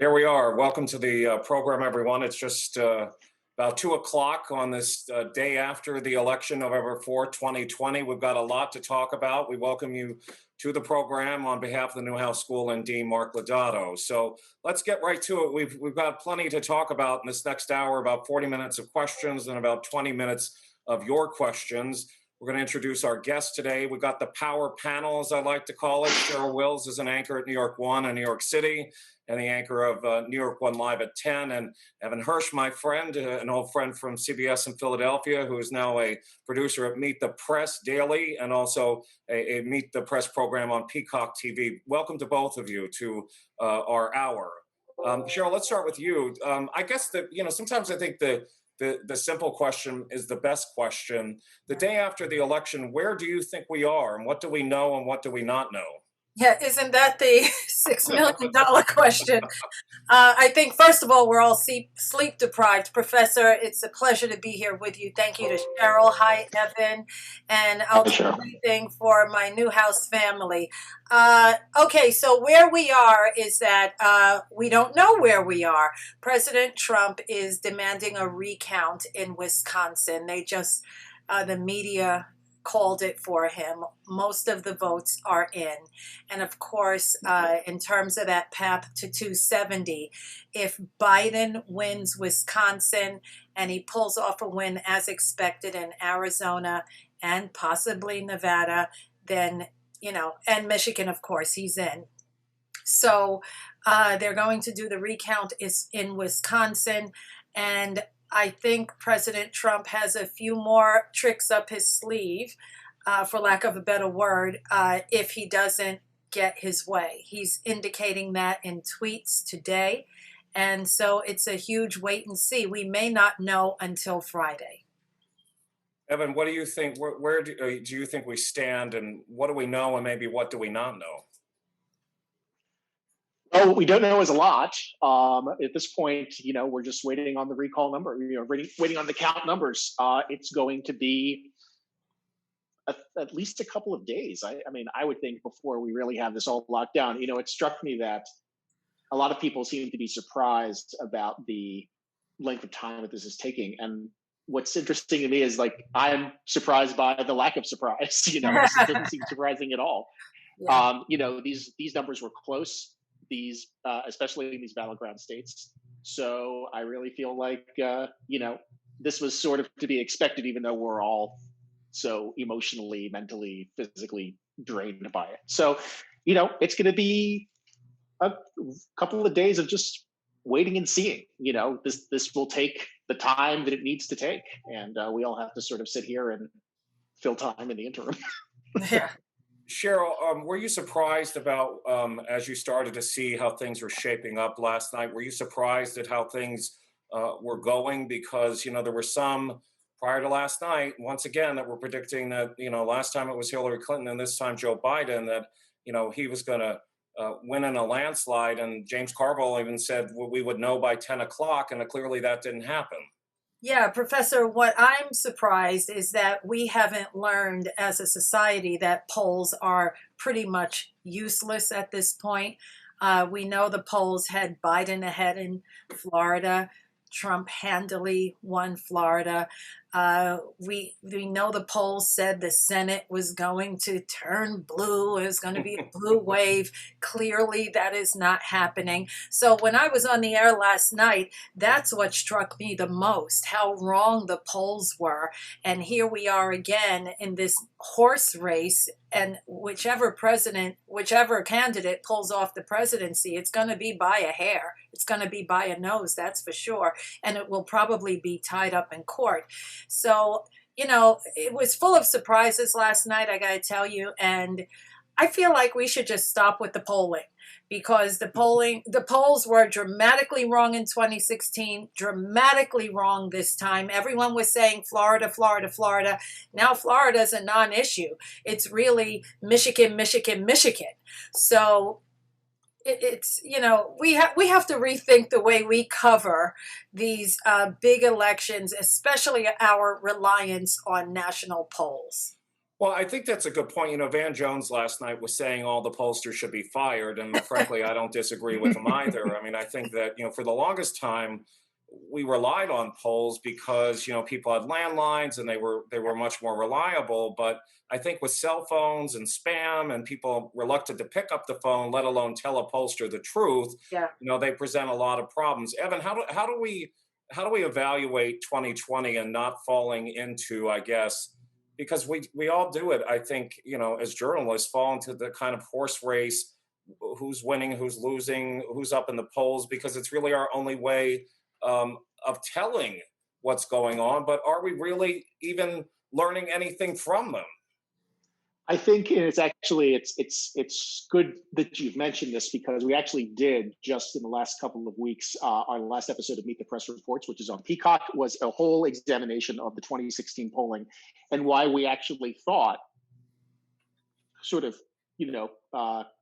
Here we are. Welcome to the program, everyone. It's just about 2 o'clock on this day after the election, November 4th, 2020. We've got a lot to talk about. We welcome you to the program on behalf of the Newhouse School and Dean Mark Lodato. So let's get right to it. We've got plenty to talk about in this next hour, about 40 minutes of questions and about 20 minutes of your questions. We're going to introduce our guest today. We've got the power panel, as I like to call it. Cheryl Wills is an anchor at New York 1 and New York City, and the anchor of New York 1 Live at 10. And Evan Hirsch, my friend, an old friend from CBS in Philadelphia, who is now a producer at Meet the Press Daily and also a Meet the Press program on Peacock TV. Welcome to both of you to our hour. Cheryl, let's start with you. I guess that, sometimes I think the simple question is the best question. The day after the election, where do you think we are, and what do we know and what do we not know? Yeah, isn't that the $6 million question? I think, first of all, we're all sleep deprived. Professor, it's a pleasure to be here with you. Thank you to Cheryl. Hi, Evan. And I'll do everything for my Newhouse family. Okay, so where we are is that we don't know where we are. President Trump is demanding a recount in Wisconsin. The media called it for him. Most of the votes are in. And of course, in terms of that path to 270, if Biden wins Wisconsin and he pulls off a win as expected in Arizona and possibly Nevada, then, and Michigan, of course, he's in. So they're going to do the recount in Wisconsin. And I think President Trump has a few more tricks up his sleeve, for lack of a better word, if he doesn't get his way. He's indicating that in tweets today. And so it's a huge wait and see. We may not know until Friday. Evan, what do you think? Where do you think we stand, and what do we know, and maybe what do we not know? Well, what we don't know is a lot. At this point, we're just waiting on the recall number, waiting on the count numbers. It's going to be at least a couple of days. I mean, I would think before we really have this all locked down. It struck me that a lot of people seem to be surprised about the length of time that this is taking. And what's interesting to me is, I'm surprised by the lack of surprise. This doesn't seem surprising at all. Yeah. These numbers were close. Especially in these battleground states. So I really feel like, this was sort of to be expected, even though we're all so emotionally, mentally, physically drained by it. So, it's going to be a couple of days of just waiting and seeing. This will take the time that it needs to take. And we all have to sort of sit here and fill time in the interim. Yeah. Cheryl, were you surprised about, as you started to see how things were shaping up last night, were you surprised at how things were going? Because, there were some prior to last night, once again, that were predicting that, last time it was Hillary Clinton and this time Joe Biden, that, he was going to win in a landslide. And James Carville even said we would know by 10 o'clock, and clearly that didn't happen. Yeah, Professor, what I'm surprised is that we haven't learned as a society that polls are pretty much useless at this point. We know the polls had Biden ahead in Florida. Trump handily won Florida. We know the polls said the Senate was going to turn blue. It was going to be a blue wave. Clearly, that is not happening. So when I was on the air last night, that's what struck me the most, how wrong the polls were. And here we are again in this horse race, and whichever candidate pulls off the presidency, it's going to be by a hair. It's going to be by a nose, that's for sure. And it will probably be tied up in court. So, it was full of surprises last night, I got to tell you. And I feel like we should just stop with the polling, because the polls were dramatically wrong in 2016, dramatically wrong this time. Everyone was saying Florida, Florida, Florida. Now Florida is a non-issue. It's really Michigan, Michigan, Michigan. So it's, we have to rethink the way we cover these big elections, especially our reliance on national polls. Well, I think that's a good point. Van Jones last night was saying all the pollsters should be fired, and frankly, I don't disagree with him either. I mean, I think that for the longest time, we relied on polls because people had landlines and they were much more reliable. But I think with cell phones and spam and people reluctant to pick up the phone, let alone tell a pollster the truth, Yeah. they present a lot of problems. Evan, how do we evaluate 2020 and not falling into, I guess, because we all do it, I think, as journalists, fall into the kind of horse race, who's winning, who's losing, who's up in the polls, because it's really our only way of telling what's going on. But are we really even learning anything from them? I think it's good that you've mentioned this, because we actually did, just in the last couple of weeks, our last episode of Meet the Press Reports, which is on Peacock, was a whole examination of the 2016 polling and why we actually thought, sort of,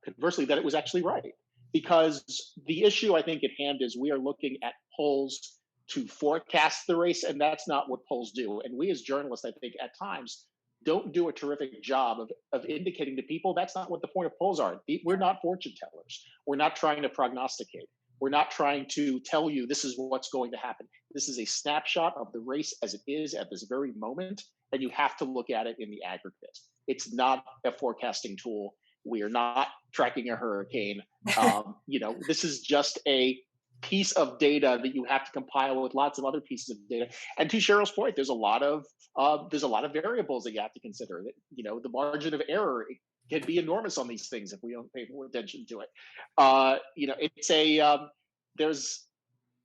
conversely, that it was actually right. Because the issue I think at hand is we are looking at polls to forecast the race, and that's not what polls do. And we as journalists, I think, at times don't do a terrific job of indicating to people that's not what the point of polls are. We're not fortune tellers. We're not trying to prognosticate. We're not trying to tell you this is what's going to happen. This is a snapshot of the race as it is at this very moment, and you have to look at it in the aggregate. It's not a forecasting tool. We are not tracking a hurricane. This is just a piece of data that you have to compile with lots of other pieces of data. And to Cheryl's point, there's a lot of variables that you have to consider. That the margin of error can be enormous on these things if we don't pay more attention to it.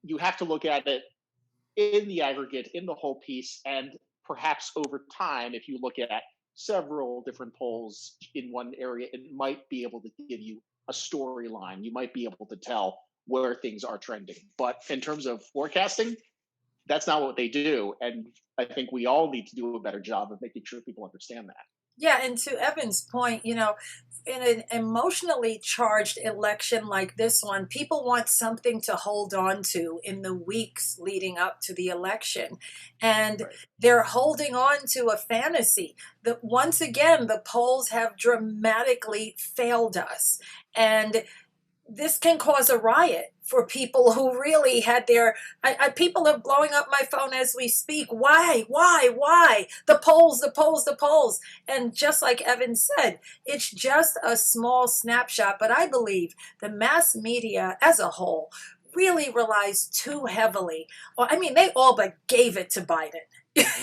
You have to look at it in the aggregate, in the whole piece, and perhaps over time, if you look at several different polls in one area, it might be able to give you a storyline. You might be able to tell where things are trending. But in terms of forecasting, that's not what they do. And I think we all need to do a better job of making sure people understand that. Yeah, and to Evan's point, in an emotionally charged election like this one, people want something to hold on to in the weeks leading up to the election. And Right. they're holding on to a fantasy that, once again, the polls have dramatically failed us. And this can cause a riot for people who really had people are blowing up my phone as we speak. Why? The polls, the polls, the polls. And just like Evan said, it's just a small snapshot. But I believe the mass media as a whole really relies too heavily. Well, I mean, they all but gave it to Biden.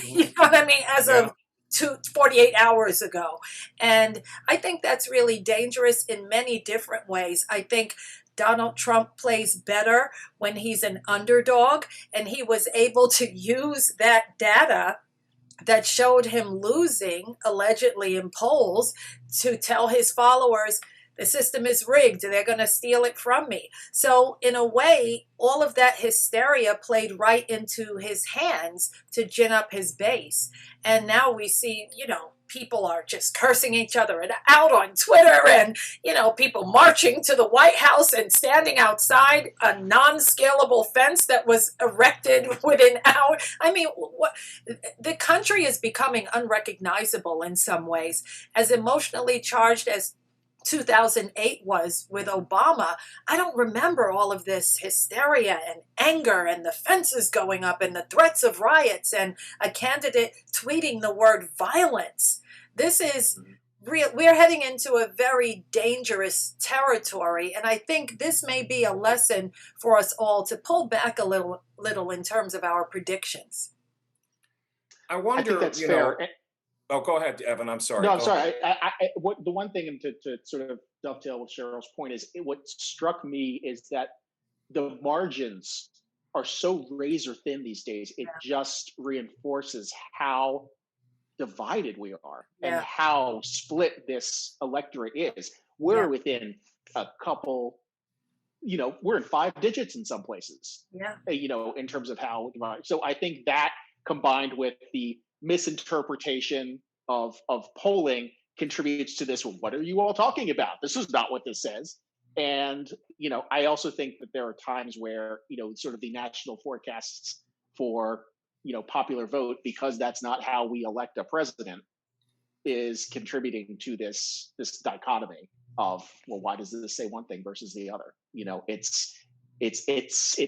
You know what I mean? As of 48 hours ago. And I think that's really dangerous in many different ways. I think Donald Trump plays better when he's an underdog, and he was able to use that data that showed him losing allegedly in polls to tell his followers, the system is rigged. They're going to steal it from me. So in a way, all of that hysteria played right into his hands to gin up his base. And now we see, people are just cursing each other and out on Twitter, and, people marching to the White House and standing outside a non-scalable fence that was erected within hours. I mean, the country is becoming unrecognizable in some ways. As emotionally charged as 2008 was with Obama, I don't remember all of this hysteria and anger and the fences going up and the threats of riots and a candidate tweeting the word violence. This is real. We're heading into a very dangerous territory, and I think this may be a lesson for us all to pull back a little in terms of our predictions. I wonder, I think that's fair. Oh, go ahead, Evan. I'm sorry. No, I'm Go sorry. ahead. The one thing, and to sort of dovetail with Cheryl's point, is what struck me is that the margins are so razor thin these days. It just reinforces how divided we are and how split this electorate is. We're within a couple, we're in 5 digits in some places. In terms of how divided. So I think that, combined with the misinterpretation of polling, contributes to this. Well, what are you all talking about? This is not what this says. And I also think that there are times where sort of the national forecasts for popular vote, because that's not how we elect a president, is contributing to this dichotomy of, well, why does this say one thing versus the other? You know, it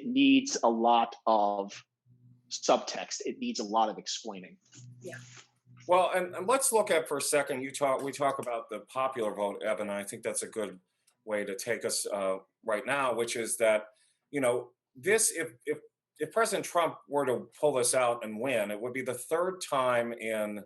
needs a lot of subtext. It needs a lot of explaining. Yeah. Well, and let's look at for a second. We talk about the popular vote, Evan. And I think that's a good way to take us right now, which is that, you know, this if President Trump were to pull this out and win, it would be the third time in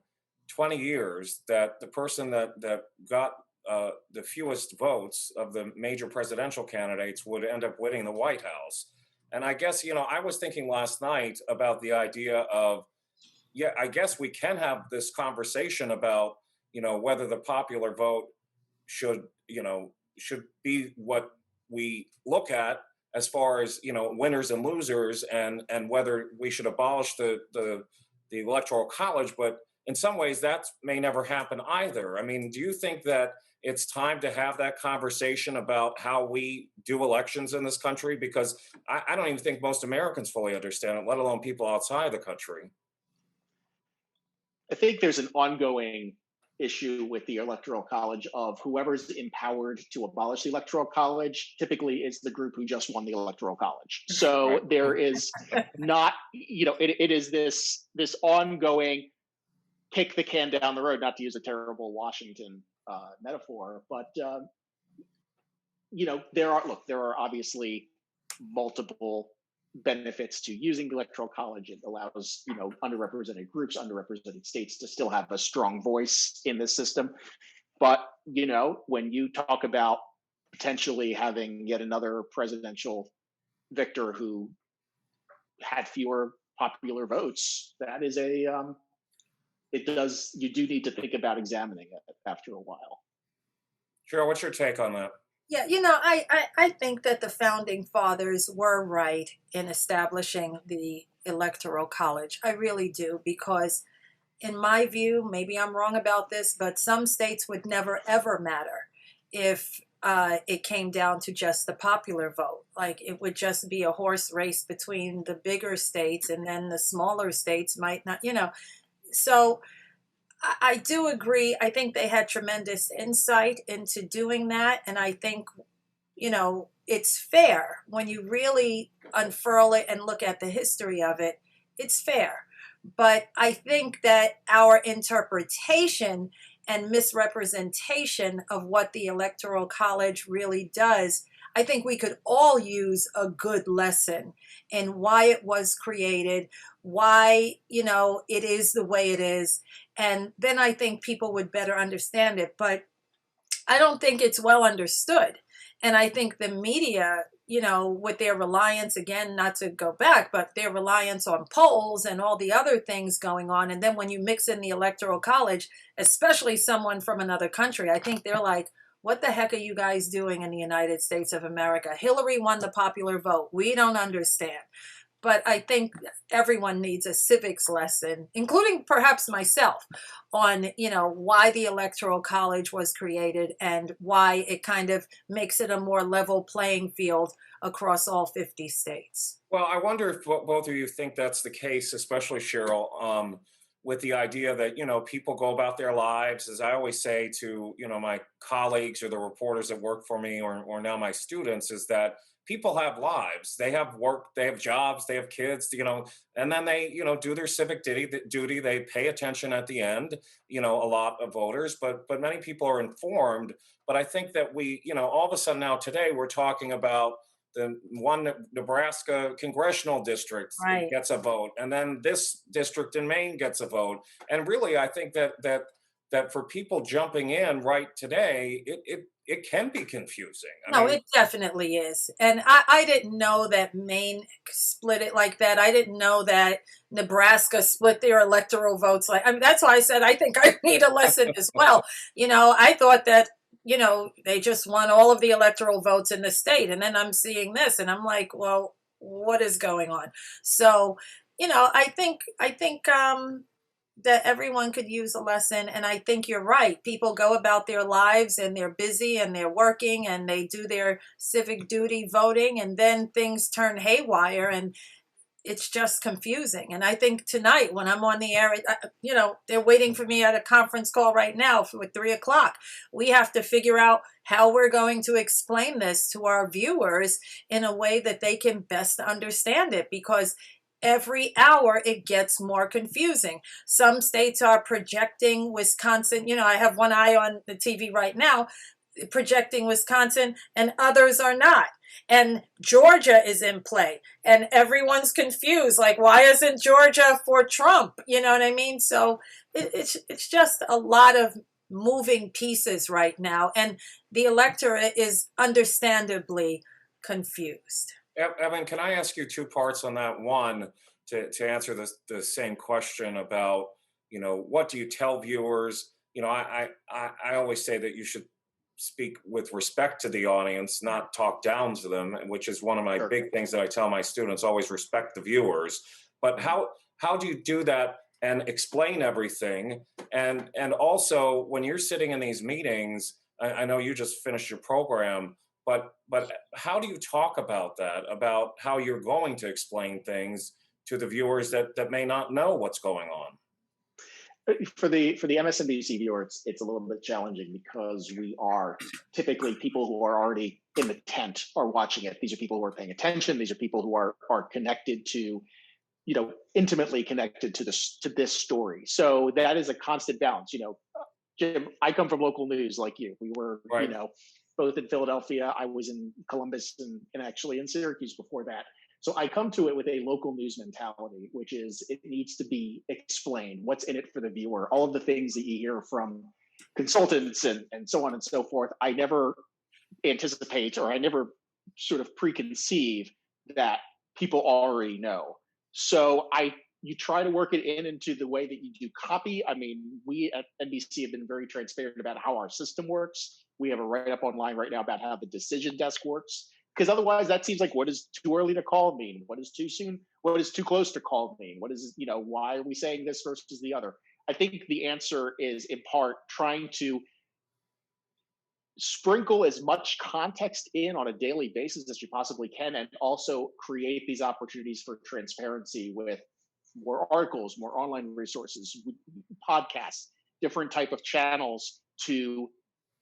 20 years that the person that got the fewest votes of the major presidential candidates would end up winning the White House. And I guess, you know, I was thinking last night about the idea of, yeah, I guess we can have this conversation about, you know, whether the popular vote should be what we look at as far as, you know, winners and losers, and whether we should abolish the electoral college. But in some ways that may never happen either. I mean, do you think that it's time to have that conversation about how we do elections in this country? Because I don't even think most Americans fully understand it, let alone people outside the country. I think there's an ongoing issue with the electoral college of whoever's empowered to abolish the electoral college typically is the group who just won the electoral college. So Right. there is not, you know, it is this ongoing kick the can down the road, not to use a terrible Washington metaphor, but you know, there are obviously multiple benefits to using the electoral college. It allows, you know, underrepresented groups, underrepresented states to still have a strong voice in this system. But, you know, when you talk about potentially having yet another presidential victor who had fewer popular votes, that is you do need to think about examining it after a while. Cheryl, what's your take on that? Yeah, you know, I think that the founding fathers were right in establishing the Electoral College. I really do, because in my view, maybe I'm wrong about this, but some states would never ever matter if it came down to just the popular vote. Like, it would just be a horse race between the bigger states, and then the smaller states might not, you know. So I do agree. I think they had tremendous insight into doing that. And I think, you know, it's fair when you really unfurl it and look at the history of it. It's fair. But I think that our interpretation and misrepresentation of what the Electoral College really does, I think we could all use a good lesson in why it was created, why, you know, it is the way it is. And then I think people would better understand it. But I don't think it's well understood. And I think the media, you know, with their reliance, again, not to go back, but their reliance on polls and all the other things going on. And then when you mix in the Electoral College, especially someone from another country, I think they're like, what the heck are you guys doing in the United States of America? Hillary won the popular vote. We don't understand. But I think everyone needs a civics lesson, including perhaps myself, on, you know, why the Electoral College was created and why it kind of makes it a more level playing field across all 50 states. Well, I wonder if both of you think that's the case, especially Cheryl, with the idea that, you know, people go about their lives, as I always say to, you know, my colleagues or the reporters that work for me, or now my students, is that people have lives, they have work, they have jobs, they have kids, you know, and then they, you know, do their civic duty, they pay attention at the end, you know, a lot of voters, but many people are informed. But I think that we, you know, all of a sudden now today we're talking about the one Nebraska congressional district Right. gets a vote, and then this district in Maine gets a vote. And really, I think that for people jumping in right today, it can be confusing. No, it definitely is. And I didn't know that Maine split it like that. I didn't know that Nebraska split their electoral votes. Like, I mean, that's why I said I think I need a lesson as well. You know, I thought that, you know, they just won all of the electoral votes in the state. And then I'm seeing this and I'm like, well, what is going on? So, you know, I think that everyone could use a lesson. And I think you're right. People go about their lives and they're busy and they're working and they do their civic duty voting, and then things turn haywire. And it's just confusing. And I think tonight when I'm on the air, they're waiting for me at a conference call right now for 3 o'clock. We have to figure out how we're going to explain this to our viewers in a way that they can best understand it, because every hour it gets more confusing. Some states are projecting Wisconsin. I have one eye on the TV right now projecting Wisconsin, and others are not. And Georgia is in play, and everyone's confused. Like, why isn't Georgia for Trump? You know what I mean? So it's just a lot of moving pieces right now, and the electorate is understandably confused. Evan, can I ask you two parts on that? One, to answer the same question about, what do you tell viewers? I always say that you should speak with respect to the audience, not talk down to them, which is one of my big things that I tell my students: always respect the viewers. But how do you do that and explain everything? And also, when you're sitting in these meetings, I know you just finished your program, but how do you talk about that, about how you're going to explain things to the viewers that may not know what's going on? For the MSNBC viewer, it's a little bit challenging because we are typically people who are already in the tent are watching it. These are people who are paying attention. These are people who are connected to, intimately connected to this story. So that is a constant balance. Jim, I come from local news like you. We were, right, both in Philadelphia. I was in Columbus and actually in Syracuse before that. So I come to it with a local news mentality, which is it needs to be explained. What's in it for the viewer? All of the things that you hear from consultants and so on and so forth. I never anticipate, or I never sort of preconceive that people already know. So you try to work it into the way that you do copy. I mean, we at NBC have been very transparent about how our system works. We have a write-up online right now about how the decision desk works. Because otherwise, that seems like, what does too early to call mean? What is too soon? What is too close to call mean? What is, why are we saying this versus the other? I think the answer is in part trying to sprinkle as much context in on a daily basis as you possibly can, and also create these opportunities for transparency with more articles, more online resources, podcasts, different type of channels to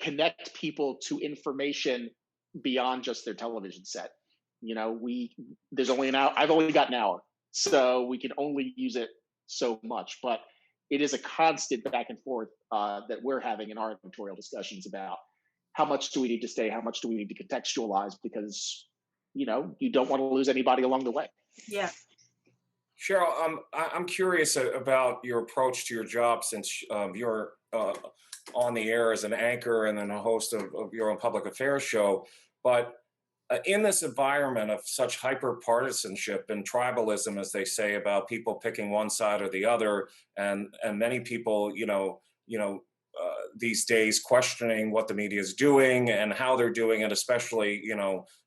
connect people to information beyond just their television set. There's only an hour. I've only got an hour, so we can only use it so much. But it is a constant back and forth that we're having in our editorial discussions about how much do we need to stay, how much do we need to contextualize, because you don't want to lose anybody along the way. Yeah. Cheryl, I'm curious about your approach to your job, since you're on the air as an anchor and then a host of your own public affairs show. But in this environment of such hyper-partisanship and tribalism, as they say, about people picking one side or the other, and many people, these days questioning what the media is doing and how they're doing it, especially,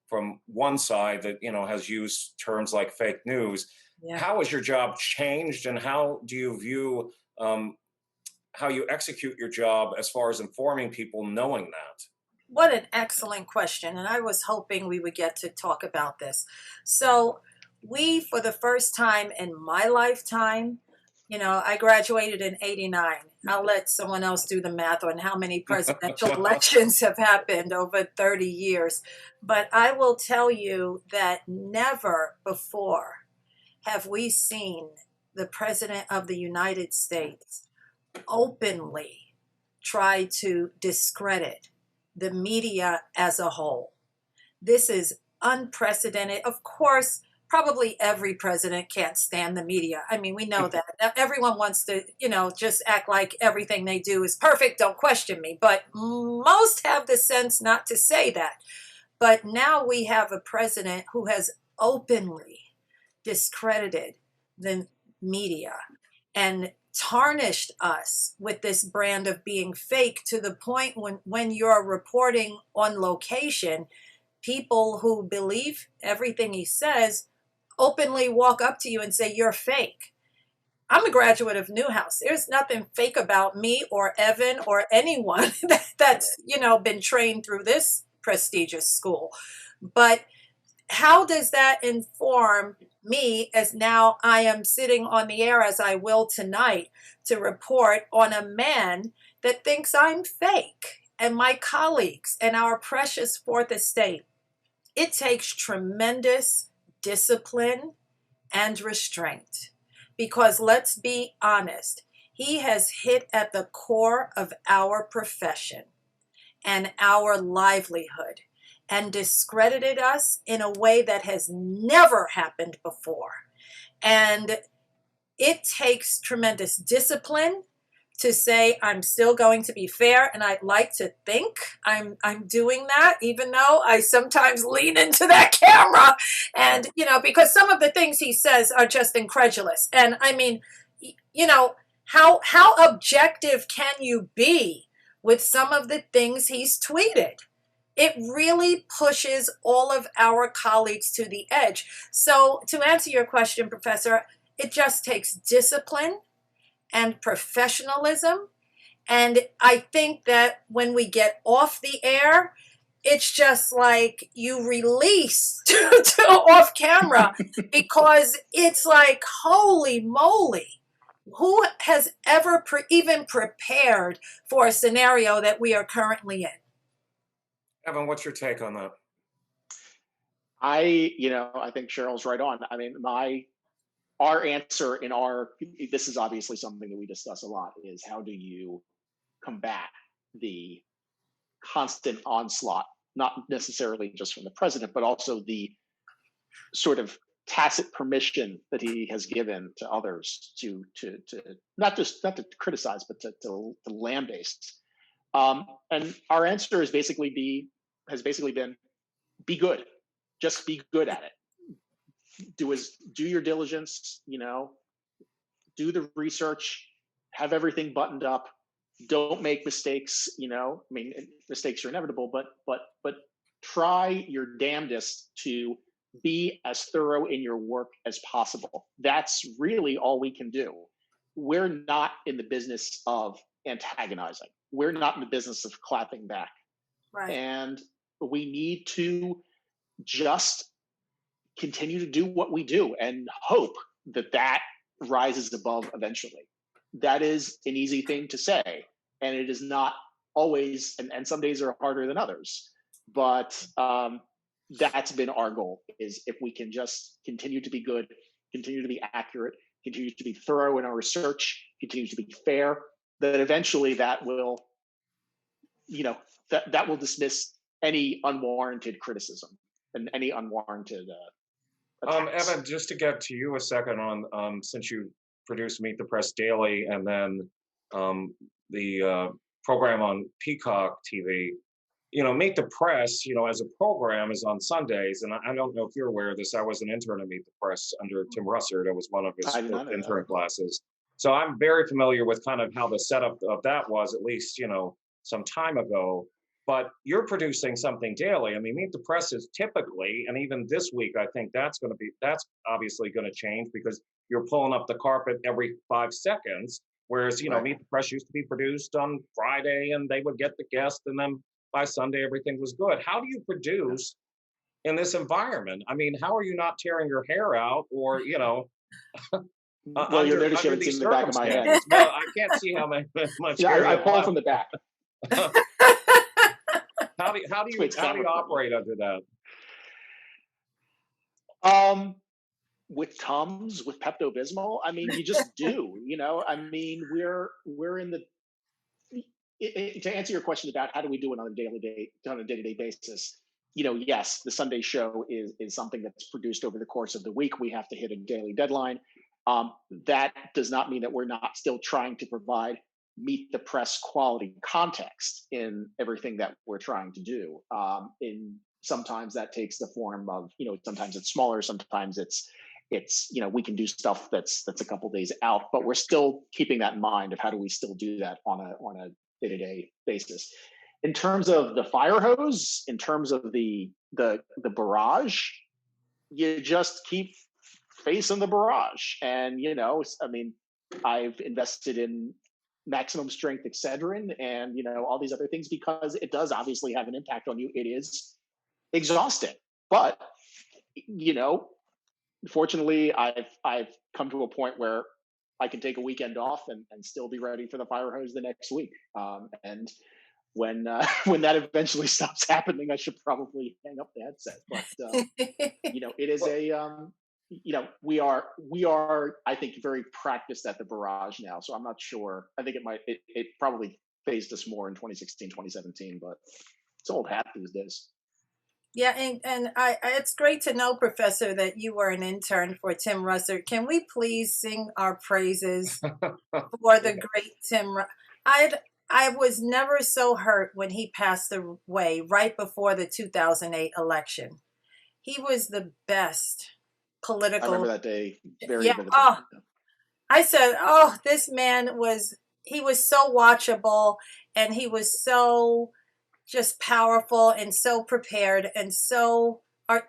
from one side that, has used terms like fake news. Yeah. How has your job changed, and how do you view how you execute your job as far as informing people knowing that? What an excellent question. And I was hoping we would get to talk about this. So we, for the first time in my lifetime, I graduated in '89. I'll let someone else do the math on how many presidential elections have happened over 30 years. But I will tell you that never before have we seen the President of the United States openly try to discredit the media as a whole. This is unprecedented. Of course, probably every president can't stand the media. I mean, we know that. Everyone wants to, just act like everything they do is perfect. Don't question me. But most have the sense not to say that. But now we have a president who has openly discredited the media and tarnished us with this brand of being fake, to the point when you're reporting on location, people who believe everything he says openly walk up to you and say you're fake. I'm a graduate of Newhouse. There's nothing fake about me or Evan or anyone that's been trained through this prestigious school. But how does that inform me as now I am sitting on the air as I will tonight to report on a man that thinks I'm fake and my colleagues and our precious fourth estate? It takes tremendous discipline and restraint because let's be honest, he has hit at the core of our profession and our livelihood and discredited us in a way that has never happened before. And it takes tremendous discipline to say I'm still going to be fair, and I'd like to think I'm doing that, even though I sometimes lean into that camera, and because some of the things he says are just incredulous. And I mean, how objective can you be with some of the things he's tweeted? It really pushes all of our colleagues to the edge. So to answer your question, Professor, it just takes discipline and professionalism. And I think that when we get off the air, it's just like you release to off camera because it's like, holy moly, who has ever even prepared for a scenario that we are currently in? Evan, what's your take on that? I think Cheryl's right on. I mean, our answer this is obviously something that we discuss a lot, is how do you combat the constant onslaught, not necessarily just from the president, but also the sort of tacit permission that he has given to others to not to criticize, but to lambaste. And our answer has basically been, be good. Just be good at it. Do your diligence, do the research, have everything buttoned up. Don't make mistakes, I mean, mistakes are inevitable, but try your damnedest to be as thorough in your work as possible. That's really all we can do. We're not in the business of antagonizing. We're not in the business of clapping back. Right. And we need to just continue to do what we do and hope that rises above eventually. That is an easy thing to say, and it is not always, and some days are harder than others, but that's been our goal, is if we can just continue to be good, continue to be accurate, continue to be thorough in our research, continue to be fair, that eventually that will, that will dismiss any unwarranted criticism and any unwarranted attacks. Evan, just to get to you a second on, since you produce Meet the Press Daily and then the program on Peacock TV, Meet the Press, as a program is on Sundays. And I don't know if you're aware of this. I was an intern at Meet the Press under Tim Russert. I was one of his intern classes. So I'm very familiar with kind of how the setup of that was, at least, some time ago. But you're producing something daily. I mean, Meet the Press is typically, and even this week, I think that's obviously going to change because you're pulling up the carpet every 5 seconds. Whereas, Right. Meet the Press used to be produced on Friday and they would get the guest and then by Sunday, everything was good. How do you produce in this environment? I mean, how are you not tearing your hair out or, Well, you'll notice you haven't seen the back of my head. Well, I can't see how much Yeah, hair I you pulled have. from the back. How do you operate under that? With Tums, with Pepto-Bismol, I mean, you just do, I mean, we're in the, to answer your question about how do we do it on a day-to-day basis, yes, the Sunday show is something that's produced over the course of the week. We have to hit a daily deadline. That does not mean that we're not still trying to provide Meet the Press quality context in everything that we're trying to do. Sometimes that takes the form of, sometimes it's smaller, sometimes it's we can do stuff that's a couple days out, but we're still keeping that in mind of how do we still do that on a day-to-day basis. In terms of the fire hose, in terms of the barrage, you just keep facing the barrage. And, I mean, I've invested in maximum strength Excedrin and, all these other things because it does obviously have an impact on you. It is exhausting, but you know, fortunately, I've come to a point where I can take a weekend off and still be ready for the fire hose the next week. And when when that eventually stops happening, I should probably hang up the headset. But it is Well, a we are I think very practiced at the barrage now. So I'm not sure. I think it probably phased us more in 2016, 2017, but it's old hat these days. Yeah, and it's great to know, Professor, that you were an intern for Tim Russert. Can we please sing our praises for the great Tim? I was never so hurt when he passed away right before the 2008 election. He was the best I remember political. that day very Yeah. vividly. Oh, I said, oh, this man was. He was so watchable, and he was so just powerful and so prepared and so art.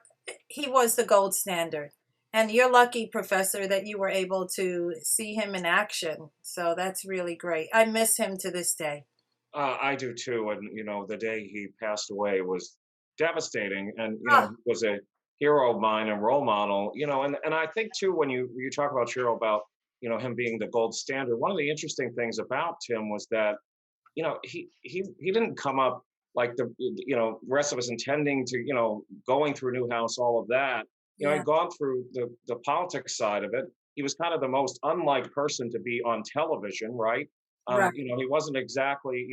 He was the gold standard. And you're lucky, Professor, that you were able to see him in action. So that's really great. I miss him to this day. I do too, and the day he passed away was devastating, and Oh, he was a hero of mine and role model. And I think too when you talk about Cheryl about him being the gold standard. One of the interesting things about Tim was that he didn't come up like the rest of us intending to going through Newhouse, all of that. yeah, He'd gone through the politics side of it. He was kind of the most unlike person to be on television, right? right. He wasn't exactly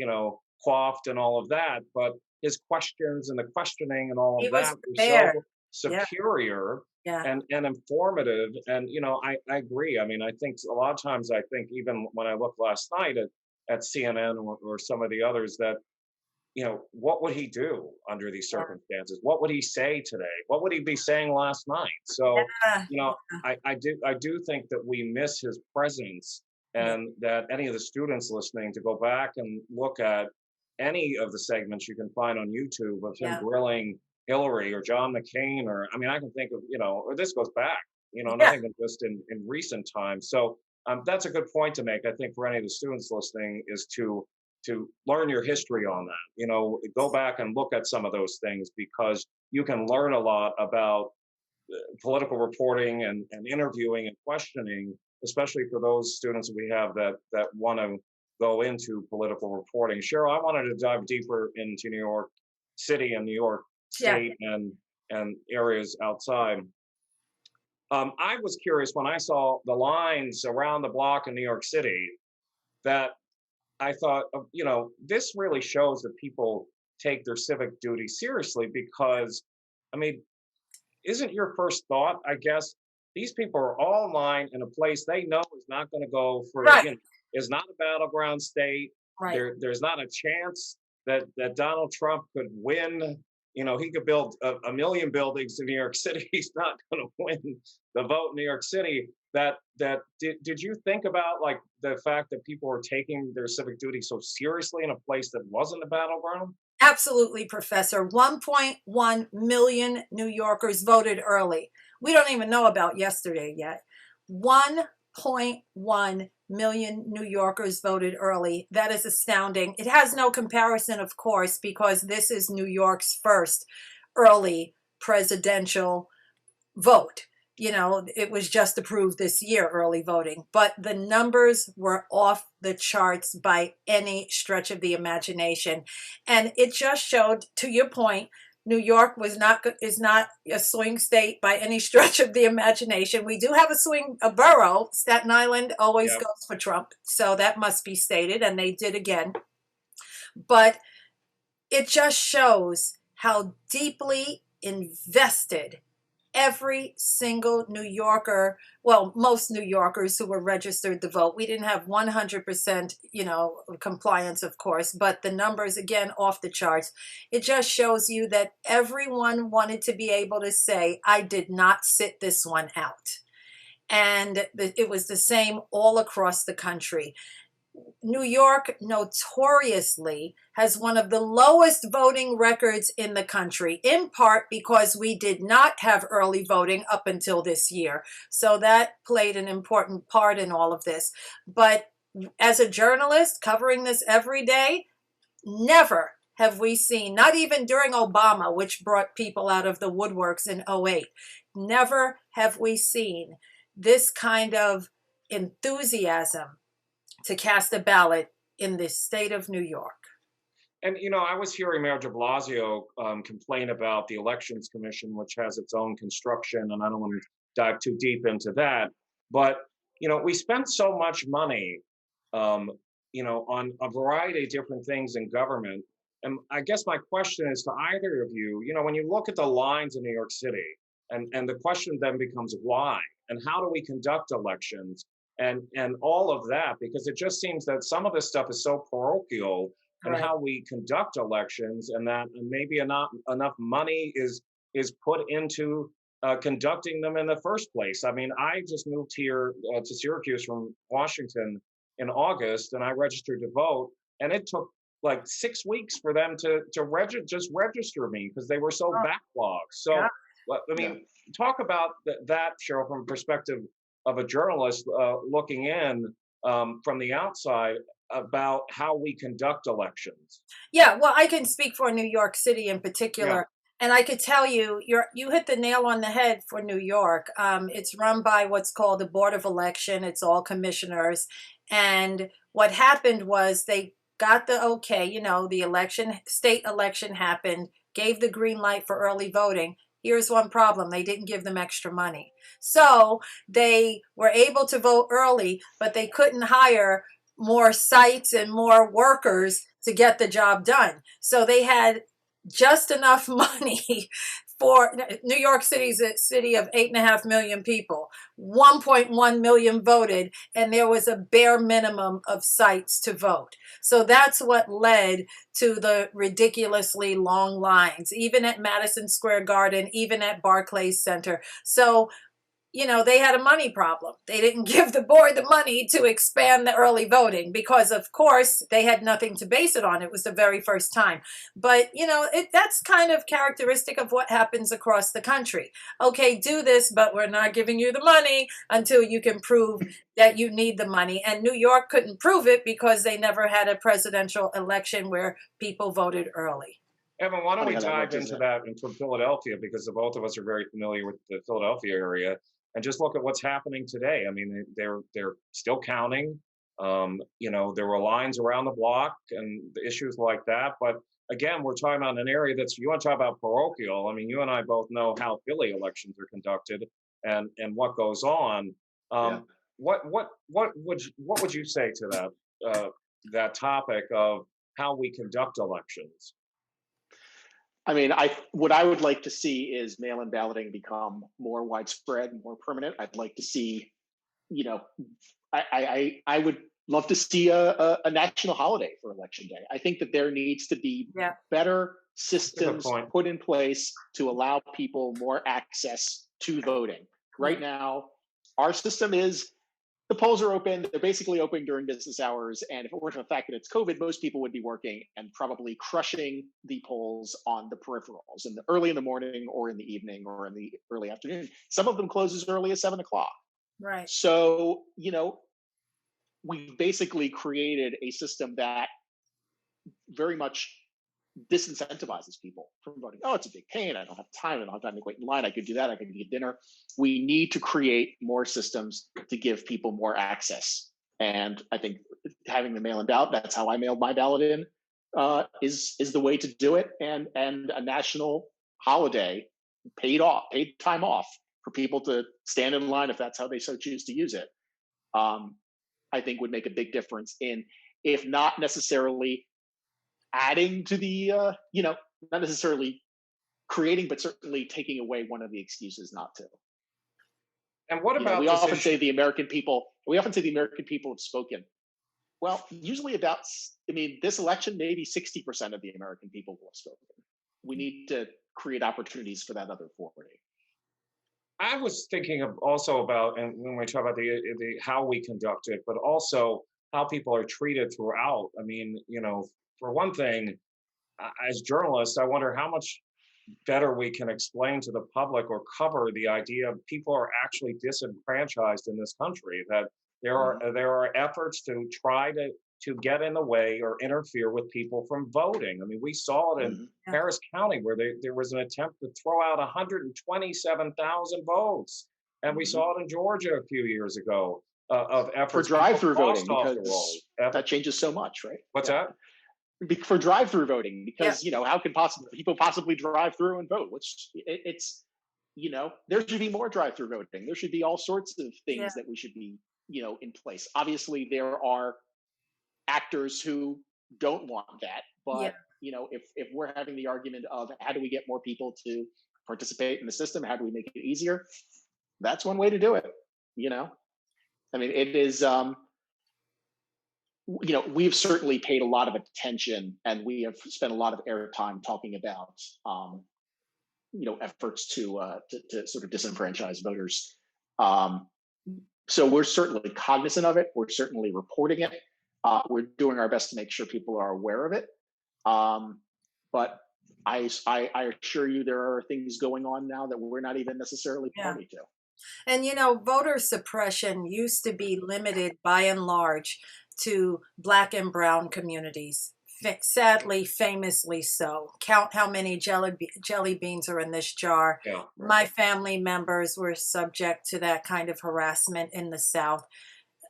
coiffed and all of that, but his questions and the questioning and all He of was that were prepared. so Yeah, superior yeah, and informative. And I agree. I mean, I think a lot of times, I think even when I looked last night at CNN or some of the others, that what would he do under these yeah, circumstances? What would he say today? What would he be saying last night? So, yeah, you know, I do think that we miss his presence, yeah, and that any of the students listening to go back and look at any of the segments you can find on YouTube of him yeah, grilling Hillary or John McCain, or I mean, I can think of, or this goes back, not yeah, even just in recent times. So that's a good point to make. I think for any of the students listening is to learn your history on that. Go back and look at some of those things, because you can learn a lot about political reporting and interviewing and questioning, especially for those students we have that want to go into political reporting. Cheryl, I wanted to dive deeper into New York City and New York yeah. State and areas outside. I was curious when I saw the lines around the block in New York City, that I thought, this really shows that people take their civic duty seriously, because, I mean, isn't your first thought, I guess, these people are all in line in a place they know is not going to go for, Right, is not a battleground state. right. There's not a chance that Donald Trump could win. He could build a million buildings in New York City. He's not going to win the vote in New York City. Did you think about, like, the fact that people were taking their civic duty so seriously in a place that wasn't a battleground? Absolutely, Professor. 1.1 million New Yorkers voted early. We don't even know about yesterday yet. 1.1 million New Yorkers voted early. That is astounding. It has no comparison, of course, because this is New York's first early presidential vote. It was just approved this year, early voting, but the numbers were off the charts by any stretch of the imagination. And it just showed, to your point, New York is not a swing state by any stretch of the imagination. We do have a borough. Staten Island always Yeah. goes for Trump, so that must be stated, and they did again. But it just shows how deeply invested every single New Yorker, well, most New Yorkers who were registered to vote. We didn't have 100%, compliance, of course, but the numbers, again, off the charts. It just shows you that everyone wanted to be able to say, I did not sit this one out. And it was the same all across the country. New York notoriously has one of the lowest voting records in the country, in part because we did not have early voting up until this year. So that played an important part in all of this. But as a journalist covering this every day, never have we seen, not even during Obama, which brought people out of the woodworks in '08, never have we seen this kind of enthusiasm to cast a ballot in the state of New York. And, I was hearing Mayor de Blasio complain about the Elections Commission, which has its own construction, and I don't want to dive too deep into that. But, we spent so much money, on a variety of different things in government. And I guess my question is to either of you, when you look at the lines in New York City, and the question then becomes why, and how do we conduct elections, and all of that, because it just seems that some of this stuff is so parochial and Right. how we conduct elections, and that maybe not enough money is put into conducting them in the first place. I mean, I just moved here to Syracuse from Washington in August, and I registered to vote, and it took like 6 weeks for them to register me because they were so Oh, backlogged. So, yeah. I mean, talk about that, Cheryl, from a perspective of a journalist looking in from the outside about how we conduct elections. Yeah, well, I can speak for New York City in Yeah. particular, and I could tell you, you hit the nail on the head for New York. It's run by what's called the Board of Election. It's all commissioners, and what happened was they got the okay. The state election happened, gave the green light for early voting. Here's one problem: they didn't give them extra money, so they were able to vote early, but they couldn't hire more sites and more workers to get the job done. So they had just enough money for New York City's a city of 8.5 million people. 1.1 million voted, and there was a bare minimum of sites to vote. So that's what led to the ridiculously long lines, even at Madison Square Garden, even at Barclays Center. So they had a money problem. They didn't give the board the money to expand the early voting because, of course, they had nothing to base it on. It was the very first time. But, that's kind of characteristic of what happens across the country. Okay, do this, but we're not giving you the money until you can prove that you need the money. And New York couldn't prove it because they never had a presidential election where people voted early. Evan, why don't Funny we how that dive works, into isn't it? that and from Philadelphia, because the both of us are very familiar with the Philadelphia area, and just look at what's happening today. I mean, they're still counting. There were lines around the block and issues like that. But again, we're talking about an area that's, you want to talk about parochial. I mean, you and I both know how Philly elections are conducted and what goes on. Yeah. What would you say to that topic of how we conduct elections? I mean, what I would like to see is mail-in balloting become more widespread, more permanent. I'd like to see, I would love to see a national holiday for election day. I think that there needs to be Yeah. better systems point. put in place to allow people more access to voting. Right now, our system is the polls are open. They're basically open during business hours. And if it weren't for the fact that it's COVID, most people would be working and probably crushing the polls on the peripherals early in the morning or in the evening or in the early afternoon. Some of them close as early as 7 o'clock. Right. So, we basically created a system that very much disincentivizes people from voting. Oh, it's a big pain. I don't have time. I don't have time to wait in line. I could do that. I could get dinner. We need to create more systems to give people more access. And I think having the mail-in ballot, that's how I mailed my ballot in, is the way to do it. And a national holiday, paid time off for people to stand in line if that's how they so choose to use it, I think would make a big difference in, if not necessarily adding to the not necessarily creating, but certainly taking away one of the excuses not to. And what about we this often issue? say the American people have spoken. Well, usually this election, maybe 60% of the American people will have spoken. We need to create opportunities for that other 40. I was thinking also about, and when we talk about the how we conduct it, but also how people are treated throughout. I mean, for one thing, as journalists, I wonder how much better we can explain to the public or cover the idea of people are actually disenfranchised in this country, that there are efforts to try to to get in the way or interfere with people from voting. I mean, we saw it in Mhm. Yeah. Harris County where there was an attempt to throw out 127,000 votes. And we Mhm. saw it in Georgia a few years ago of For efforts. People drive-through voting, crossed off the rolls. because that changes so much, right? What's Yeah. that? For drive-through voting, Yeah. because how can people possibly drive through and vote? Which it's there should be more drive-through voting. There should be all sorts of Yeah. things that we should be in place. Obviously, there are actors who don't want that, Yeah. but if we're having the argument of how do we get more people to participate in the system, how do we make it easier, that's one way to do it. I mean, it is. We've certainly paid a lot of attention, and we have spent a lot of airtime talking about, efforts to sort of disenfranchise voters. Um, so we're certainly cognizant of it. We're certainly reporting it. We're doing our best to make sure people are aware of it. But I assure you, there are things going on now that we're not even necessarily Yeah. party to. And voter suppression used to be limited by and large to Black and brown communities. Sadly, famously so. Count how many jelly beans are in this jar. Yeah. My family members were subject to that kind of harassment in the South.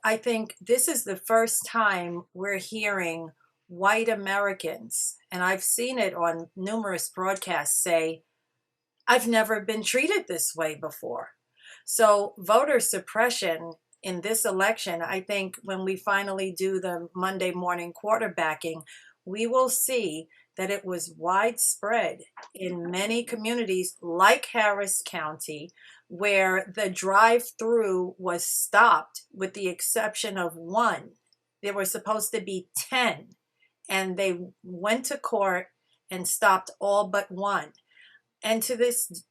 I think this is the first time we're hearing white Americans, and I've seen it on numerous broadcasts, say, I've never been treated this way before. So voter suppression in this election, I think when we finally do the Monday morning quarterbacking, we will see that it was widespread in many communities like Harris County, where the drive-through was stopped with the exception of one. There were supposed to be 10, and they went to court and stopped all but one. And to this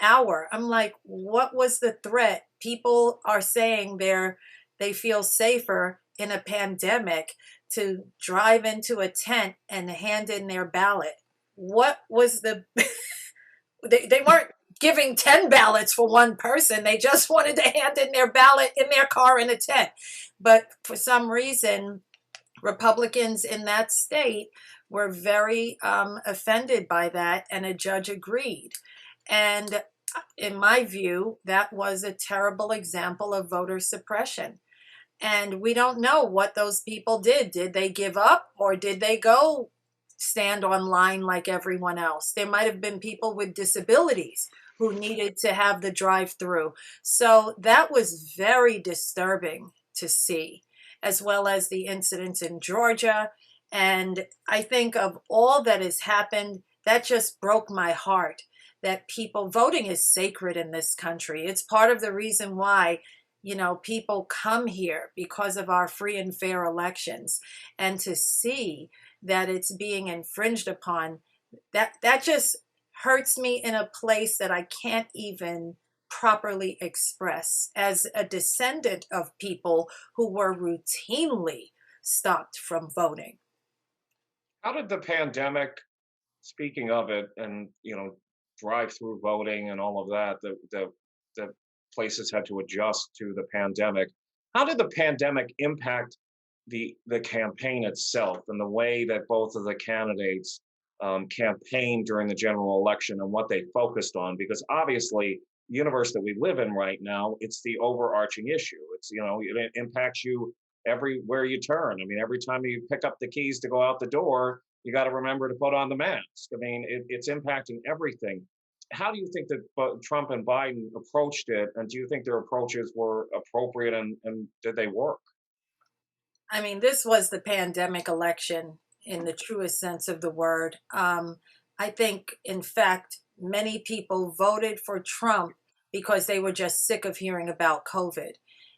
hour, I'm like, what was the threat? People are saying they feel safer in a pandemic to drive into a tent and hand in their ballot. What was the they weren't giving 10 ballots for one person. They just wanted to hand in their ballot in their car in a tent. But for some reason, Republicans in that state were very offended by that, and a judge agreed. And in my view, that was a terrible example of voter suppression. And we don't know what those people did. Did they give up, or did they go stand online like everyone else? There might have been people with disabilities who needed to have the drive-through. So that was very disturbing to see, as well as the incidents in Georgia. And I think of all that has happened, that just broke my heart, that voting is sacred in this country. It's part of the reason why people come here, because of our free and fair elections. And to see that it's being infringed upon, that just hurts me in a place that I can't even properly express, as a descendant of people who were routinely stopped from voting. How did the pandemic, speaking of it, and drive-through voting and all of that, the places had to adjust to the pandemic. How did the pandemic impact the campaign itself and the way that both of the candidates campaigned during the general election and what they focused on? Because obviously, the universe that we live in right now, it's the overarching issue. It's it impacts you everywhere you turn. I mean, every time you pick up the keys to go out the door, you got to remember to put on the mask. I mean, it's impacting everything. How do you think that Trump and Biden approached it, and do you think their approaches were appropriate, and did they work? I mean, this was the pandemic election in the truest sense of the word. I think, in fact, many people voted for Trump because they were just sick of hearing about COVID.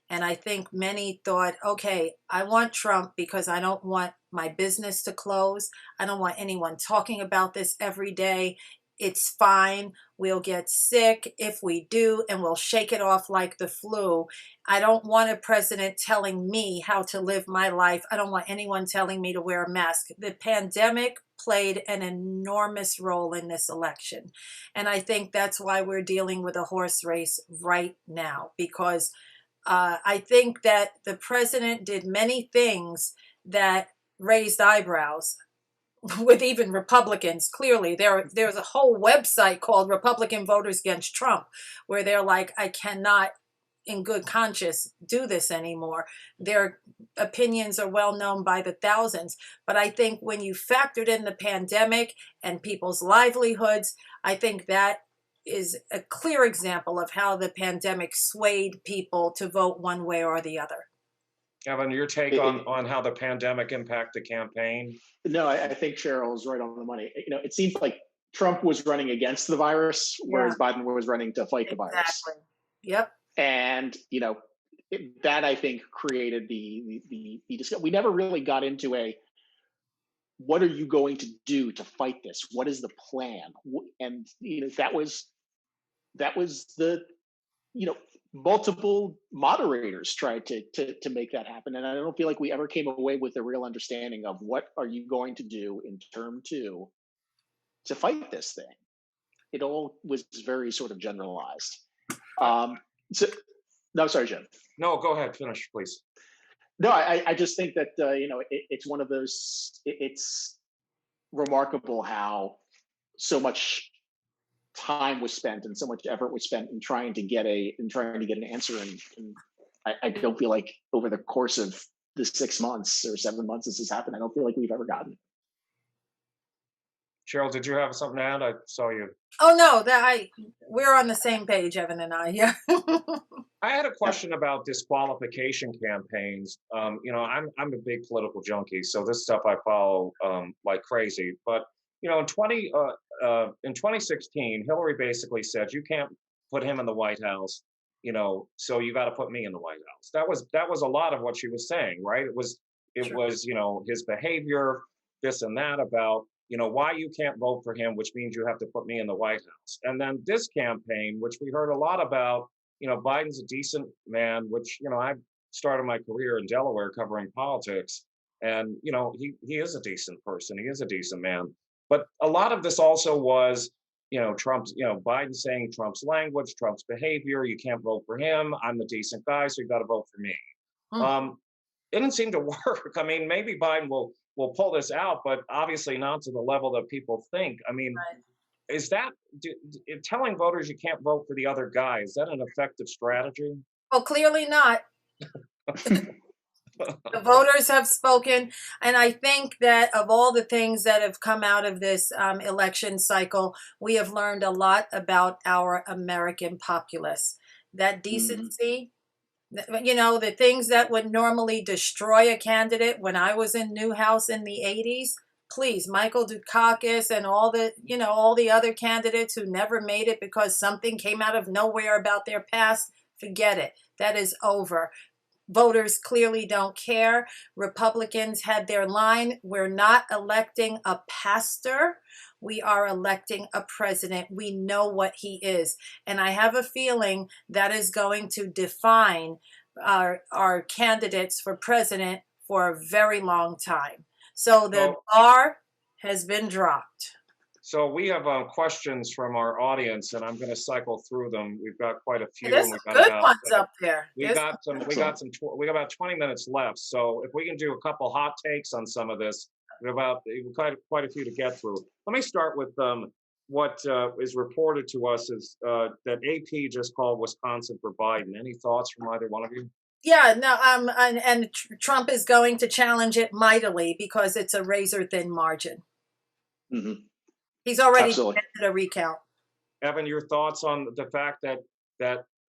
And I think many thought, okay, I want Trump because I don't want my business to close. I don't want anyone talking about this every day. It's fine. We'll get sick if we do, and we'll shake it off like the flu. I don't want a president telling me how to live my life. I don't want anyone telling me to wear a mask. The pandemic played an enormous role in this election. And I think that's why we're dealing with a horse race right now, because I think that the president did many things that raised eyebrows with even Republicans. Clearly, there's a whole website called Republican Voters Against Trump, where they're like, I cannot in good conscience do this anymore. Their opinions are well known by the thousands. But I think when you factored in the pandemic and people's livelihoods, I think that is a clear example of how the pandemic swayed people to vote one way or the other. Evan, your take on how the pandemic impacted the campaign? No, I think Cheryl is right on the money. It seems like Trump was running against the virus, whereas Biden was running to fight the virus. Exactly. Yep. And that I think created the discussion. We never really got into what are you going to do to fight this? What is the plan? And that was the multiple moderators tried to make that happen, and I don't feel like we ever came away with a real understanding of what are you going to do in term 2 to fight this thing. It all was very sort of generalized. So, no, sorry, Jim. No, go ahead. Finish, please. No, I just think that it's one of those. It's remarkable how so much time was spent and so much effort was spent in trying to get an answer, and I don't feel like over the course of the 6 months or 7 months this has happened, I don't feel like we've ever gotten it. Cheryl, did you have something to add? I saw you. Oh no, we're on the same page, Evan and I. Yeah. I had a question about disqualification campaigns. I'm a big political junkie, so this stuff I follow like crazy. But in 2016, Hillary basically said you can't put him in the White House, so you got to put me in the White House. That was a lot of what she was saying, right? It was his behavior, this and that about why you can't vote for him, which means you have to put me in the White House. And then this campaign, which we heard a lot about, Biden's a decent man, which, I started my career in Delaware covering politics. And, he is a decent person. He is a decent man. But a lot of this also was, Trump's, Biden saying Trump's language, Trump's behavior. You can't vote for him. I'm the decent guy, so you got to vote for me. It didn't seem to work. I mean, maybe Biden will pull this out, but obviously not to the level that people think. I mean, Right. Is that telling voters you can't vote for the other guy? Is that an effective strategy? Well, clearly not. The voters have spoken, and I think that of all the things that have come out of this election cycle, we have learned a lot about our American populace. That decency, the things that would normally destroy a candidate. When I was in Newhouse in the 80s, please, Michael Dukakis and all the other candidates who never made it because something came out of nowhere about their past, forget it. That is over. Voters clearly don't care. Republicans had their line. We're not electing a pastor. We are electing a president. We know what he is. And I have a feeling that is going to define our candidates for president for a very long time. So the bar has been dropped. So we have questions from our audience, and I'm going to cycle through them. We've got quite a few. There's some good ones up there. We got about 20 minutes left. So if we can do a couple hot takes on some of this, we've quite a few to get through. Let me start with what is reported to us is that AP just called Wisconsin for Biden. Any thoughts from either one of you? Yeah, no, and Trump is going to challenge it mightily because it's a razor thin margin. Mm-hmm. He's already ended a recount. Evan, your thoughts on the fact that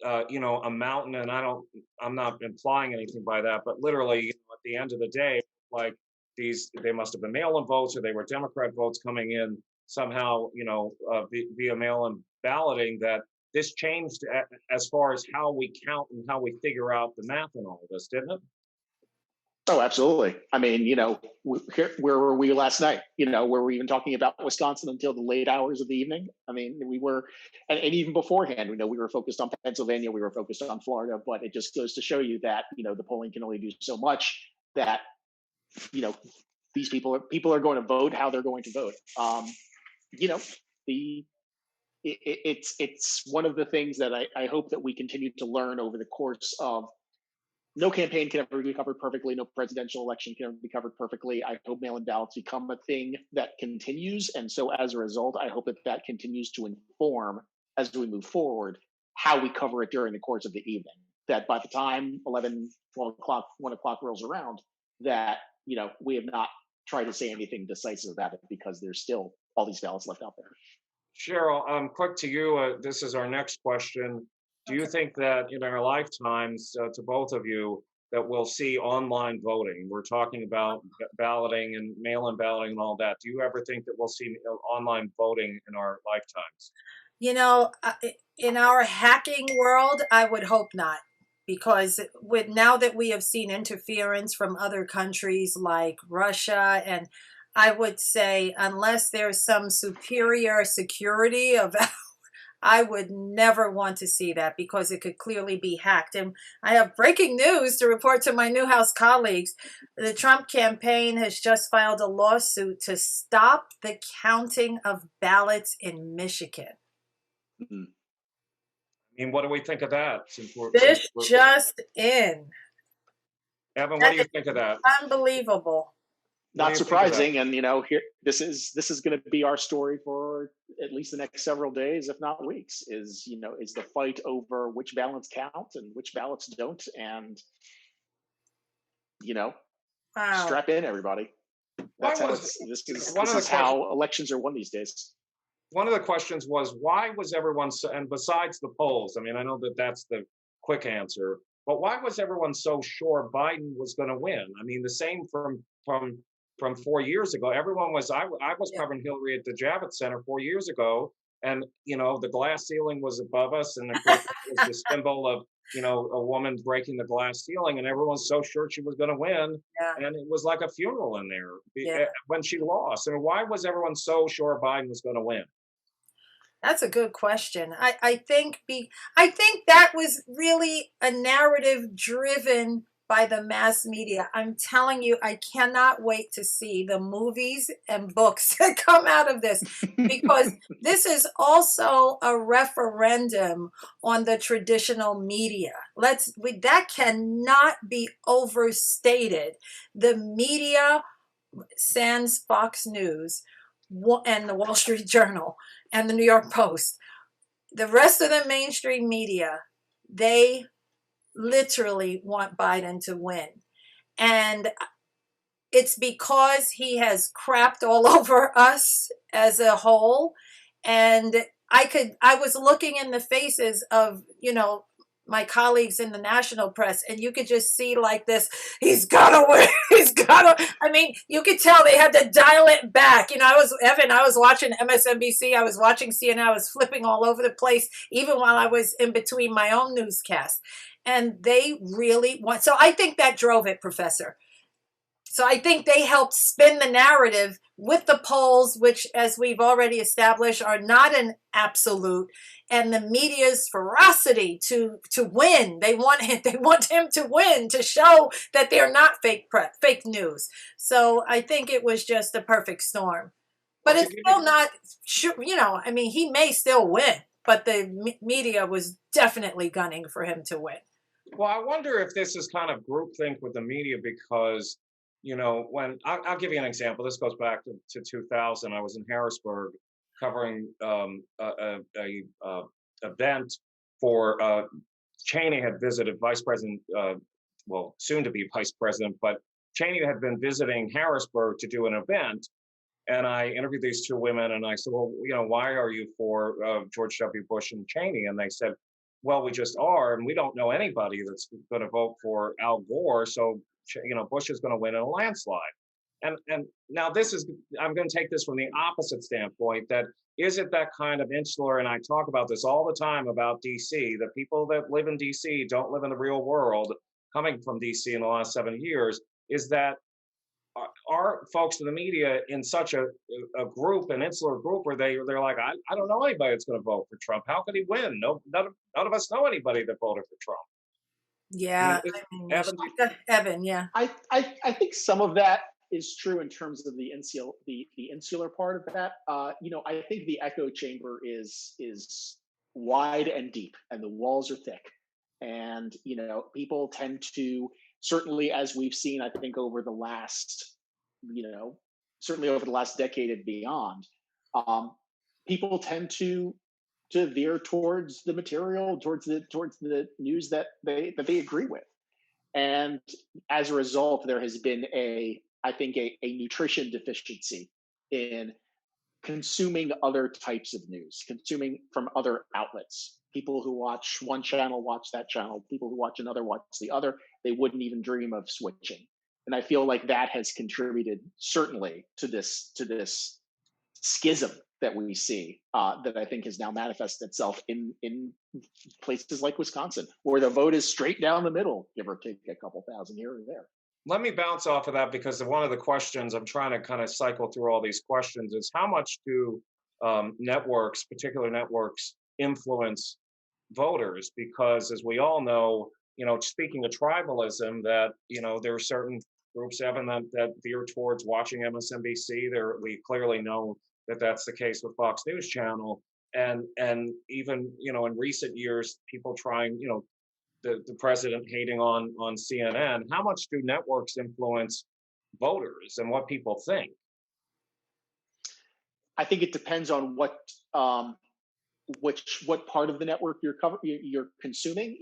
a mountain, and I'm not implying anything by that, but literally at the end of the day, like they must have been mail-in votes or they were Democrat votes coming in somehow, via mail-in balloting, that this changed as far as how we count and how we figure out the math and all of this, didn't it? Oh, absolutely. I mean, where were we last night? Were we even talking about Wisconsin until the late hours of the evening? I mean, we were, and even beforehand, we were focused on Pennsylvania, we were focused on Florida, but it just goes to show you that, the polling can only do so much, that, these people are going to vote how they're going to vote. It's one of the things that I hope that we continue to learn over the course of no campaign can ever be covered perfectly. No presidential election can ever be covered perfectly. I hope mail-in ballots become a thing that continues. And so as a result, I hope that that continues to inform as we move forward how we cover it during the course of the evening. That by the time 11, 12 o'clock, 1 o'clock rolls around, that, we have not tried to say anything decisive about it because there's still all these ballots left out there. Cheryl, quick to you. This is our next question. Do you think that in our lifetimes, to both of you, that we'll see online voting? We're talking about balloting and mail-in balloting and all that. Do you ever think that we'll see online voting in our lifetimes? In our hacking world, I would hope not, because now that we have seen interference from other countries like Russia, and I would say unless there's some superior security of I would never want to see that because it could clearly be hacked. And I have breaking news to report to my Newhouse colleagues. The Trump campaign has just filed a lawsuit to stop the counting of ballots in Michigan. Mm-hmm. I mean, what do we think of that? This just in. Evan, what do you think of that? Unbelievable. Not surprising, and here this is going to be our story for at least the next several days, if not weeks. Is the fight over which ballots count and which ballots don't, and wow. Strap in, everybody. That's this is how elections are won these days. One of the questions was, why was everyone so, and besides the polls, I mean, I know that that's the quick answer, but why was everyone so sure Biden was going to win? I mean, the same from 4 years ago. Everyone was, I was covering Hillary at the Javits Center 4 years ago, and the glass ceiling was above us, and of course it was the symbol of a woman breaking the glass ceiling, and everyone's so sure she was going to win, and it was like a funeral in there when she lost. I mean, why was everyone so sure Biden was going to win? That's a good question. I think that was really a narrative driven by the mass media. I'm telling you, I cannot wait to see the movies and books that come out of this, because this is also a referendum on the traditional media. That cannot be overstated. The media, sans Fox News and the Wall Street Journal and the New York Post, the rest of the mainstream media, they literally want Biden to win. And it's because he has crapped all over us as a whole. And I was looking in the faces of, my colleagues in the national press, and you could just see like this, he's gotta win, I mean, you could tell they had to dial it back. I was watching MSNBC, I was watching CNN, I was flipping all over the place, even while I was in between my own newscast. And they really want, so I think that drove it, Professor. So I think they helped spin the narrative with the polls, which, as we've already established, are not an absolute, and the media's ferocity to win. They want him to win, to show that they're not fake news. So I think it was just a perfect storm. But it's still not sure. I mean, he may still win, but the media was definitely gunning for him to win. Well, I wonder if this is kind of groupthink with the media, because when I'll give you an example. This goes back to 2000. I was in Harrisburg covering a event for Cheney had visited Vice President, soon to be Vice President, but Cheney had been visiting Harrisburg to do an event. And I interviewed these two women, and I said, well, why are you for George W. Bush and Cheney? And they said, well, we just are, and we don't know anybody that's going to vote for Al Gore, so Bush is going to win in a landslide. And now I'm going to take this from the opposite standpoint, that is it that kind of insular, and I talk about this all the time about DC, the people that live in DC don't live in the real world, coming from DC in the last 7 years, is that are folks in the media in such a group, an insular group, where they're like, I don't know anybody that's going to vote for Trump. How could he win? None of us know anybody that voted for Trump. Yeah, Evan, yeah. I think some of that is true in terms of the insular part of that. I think the echo chamber is wide and deep, and the walls are thick. And, people tend to, certainly as we've seen, I think over the last, certainly over the last decade and beyond, um, people tend to veer towards the material, towards the news that they agree with. And as a result, there has been I think a nutrition deficiency in consuming other types of news, consuming from other outlets. People who watch one channel watch that channel. People who watch another watch the other. They wouldn't even dream of switching. And I feel like that has contributed certainly to this schism that we see, that I think has now manifested itself in places like Wisconsin, where the vote is straight down the middle, give or take a couple thousand here or there. Let me bounce off of that, because one of the questions I'm trying to kind of cycle through all these questions is, how much do networks, particular networks, influence voters? Because as we all know, speaking of tribalism, that, there are certain groups, Evan, that veer towards watching MSNBC. We clearly know that that's the case with Fox News Channel. And even, in recent years, people trying, the president hating on CNN. How much do networks influence voters and what people think? I think it depends on what part of the network you're consuming.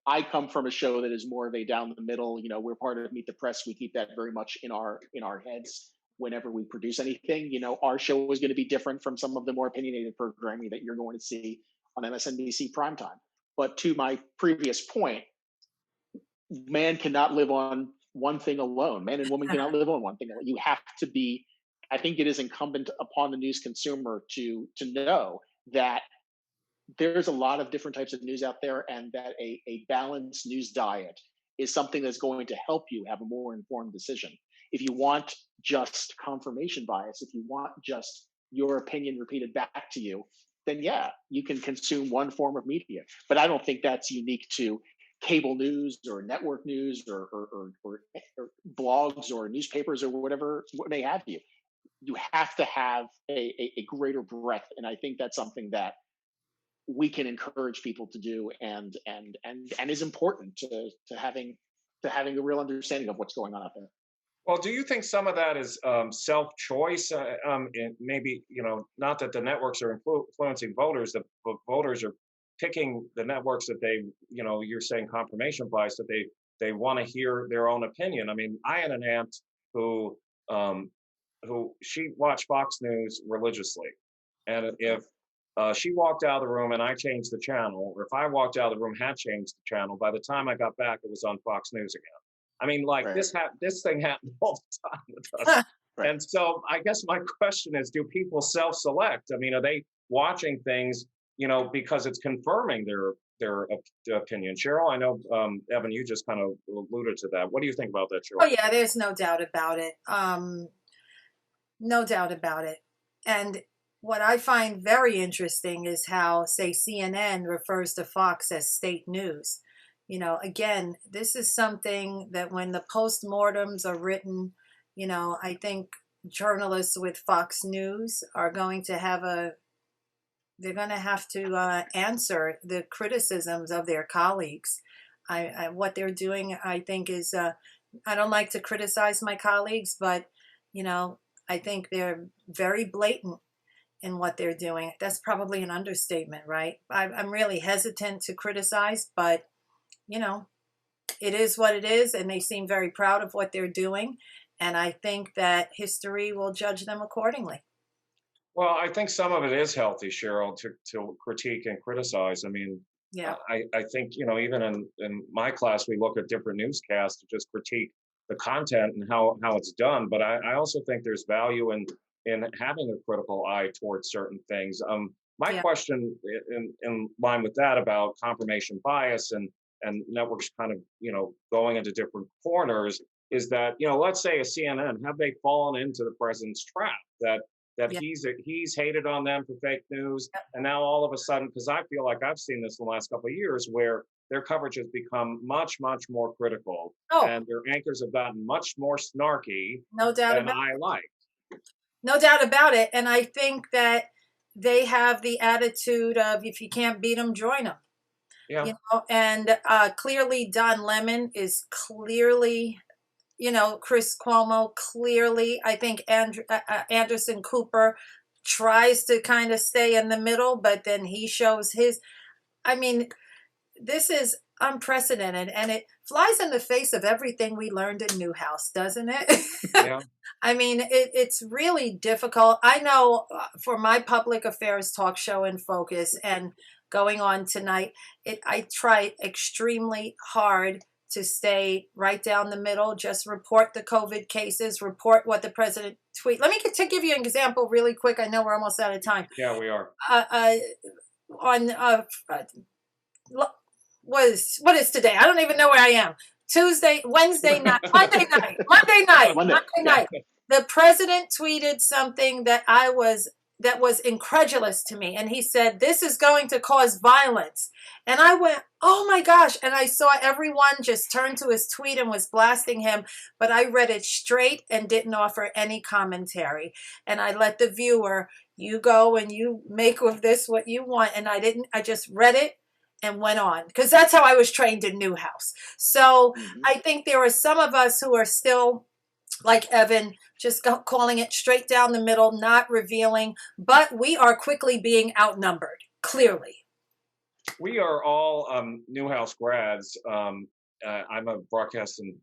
I come from a show that is more of a down the middle. We're part of Meet the Press. We keep that very much in our heads whenever we produce anything. Our show is going to be different from some of the more opinionated programming that you're going to see on MSNBC primetime. But to my previous point, man cannot live on one thing alone. Man and woman cannot live on one thing alone. You have to be. I think it is incumbent upon the news consumer to know that there's a lot of different types of news out there, and that a balanced news diet is something that's going to help you have a more informed decision. If you want just confirmation bias, if you want just your opinion repeated back to you, then yeah, you can consume one form of media. But I don't think that's unique to cable news or network news or blogs or newspapers or whatever what may have you. You have to have a greater breadth, and I think that's something that we can encourage people to do, and is important to having a real understanding of what's going on out there. Well, do you think some of that is self-choice? Maybe, not that the networks are influencing voters, but voters are picking the networks that they, you're saying confirmation bias, that they want to hear their own opinion. I mean, I had an aunt who she watched Fox News religiously, and if she walked out of the room and I changed the channel, or if I walked out of the room, had changed the channel, by the time I got back, it was on Fox News again. I mean, like, Right. this thing happened all the time with us. Right. And so I guess my question is, do people self-select? I mean, are they watching things, because it's confirming their opinion? Cheryl, I know, Evan, you just kind of alluded to that. What do you think about that, Oh Cheryl? yeah, there's no doubt about it. No doubt about it. And what I find very interesting is how, say, CNN refers to Fox as state news. Again, this is something that when the postmortems are written, I think journalists with Fox News are going to they're going to have to answer the criticisms of their colleagues. What they're doing, I think, is, I don't like to criticize my colleagues, but, I think they're very blatant in what they're doing. That's probably an understatement, right? I'm really hesitant to criticize, but it is what it is, and they seem very proud of what they're doing. And I think that history will judge them accordingly. Well, I think some of it is healthy, Cheryl, to critique and criticize. I mean, Yeah. I think, even in my class, we look at different newscasts to just critique the content and how it's done. But I also think there's value in having a critical eye towards certain things. My Yeah. question in line with that about confirmation bias and networks kind of, going into different corners is that, let's say a CNN, have they fallen into the president's trap that Yeah. he's hated on them for fake news, and now all of a sudden, because I feel like I've seen this in the last couple of years, where their coverage has become much, much more critical, Oh, and their anchors have gotten much more snarky no doubt than about I like. No doubt about it. And I think that they have the attitude of, if you can't beat them, join them. Yeah. And clearly Don Lemon is clearly, Chris Cuomo clearly, I think Anderson Cooper tries to kind of stay in the middle, but then he shows his, I mean, this is unprecedented, and it flies in the face of everything we learned in Newhouse, doesn't it? Yeah. I mean, it's really difficult. I know for my public affairs talk show in Focus and going on tonight, I try extremely hard to stay right down the middle, just report the COVID cases, report what the president tweet. Let me give you an example really quick. I know we're almost out of time. Yeah, we are. On what is today? I don't even know where I am. Tuesday, Wednesday night, Monday night, Monday night. The president tweeted something that was incredulous to me, and he said, "This is going to cause violence." And I went, "Oh my gosh." And I saw everyone just turn to his tweet and was blasting him, but I read it straight and didn't offer any commentary. And I let the viewer, you go and you make with this what you want. And I just read it and went on, because that's how I was trained in Newhouse. So I think there are some of us who are still like Evan, just calling it straight down the middle, not revealing, but we are quickly being outnumbered, clearly. We are all Newhouse grads. I'm a broadcast and